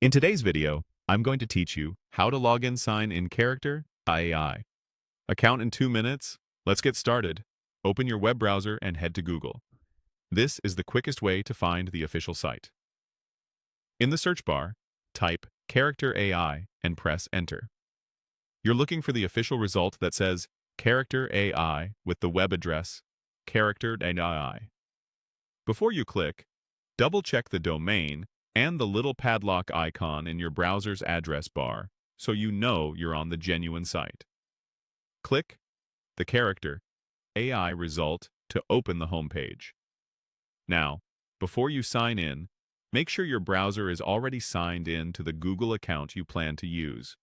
In today's video, I'm going to teach you how to log in sign in Character.ai. Account in 2 minutes? Let's get started. Open your web browser and head to Google. This is the quickest way to find the official site. In the search bar, type Character.ai and press Enter. You're looking for the official result that says Character.ai with the web address Character.ai. Before you click, double-check the domain and the little padlock icon in your browser's address bar so you know you're on the genuine site. Click the Character.ai result to open the homepage. Now, before you sign in, make sure your browser is already signed in to the Google account you plan to use.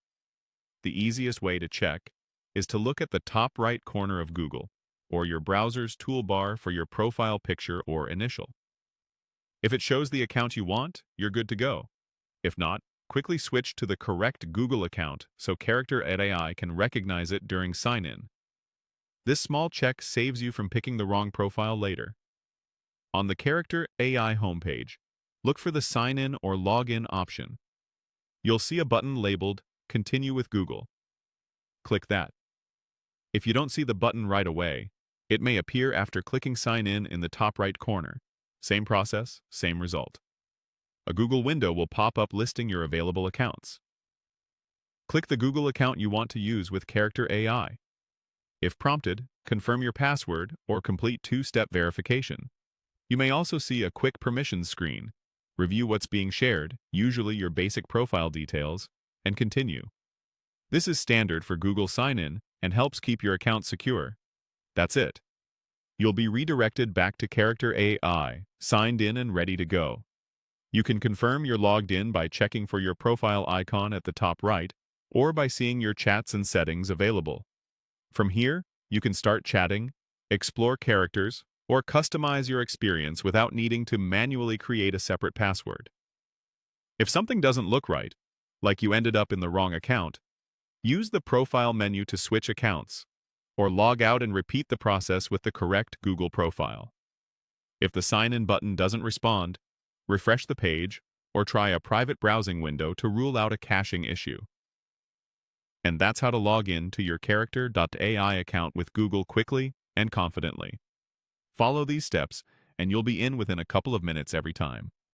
The easiest way to check is to look at the top right corner of Google or your browser's toolbar for your profile picture or initial. If it shows the account you want, you're good to go. If not, quickly switch to the correct Google account so Character.ai can recognize it during sign-in. This small check saves you from picking the wrong profile later. On the Character.ai homepage, look for the Sign In or Log In option. You'll see a button labeled Continue with Google. Click that. If you don't see the button right away, it may appear after clicking Sign In the top right corner. Same process, same result. A Google window will pop up listing your available accounts. Click the Google account you want to use with Character.ai. If prompted, confirm your password or complete 2-step verification. You may also see a quick permissions screen. Review what's being shared, usually your basic profile details, and continue. This is standard for Google Sign-In and helps keep your account secure. That's it. You'll be redirected back to Character.ai, signed in and ready to go. You can confirm you're logged in by checking for your profile icon at the top right, or by seeing your chats and settings available. From here, you can start chatting, explore characters, or customize your experience without needing to manually create a separate password. If something doesn't look right, like you ended up in the wrong account, use the profile menu to switch accounts, or log out and repeat the process with the correct Google profile. If the sign-in button doesn't respond, refresh the page or try a private browsing window to rule out a caching issue. And that's how to log in to your Character.ai account with Google quickly and confidently. Follow these steps and you'll be in within a couple of minutes every time.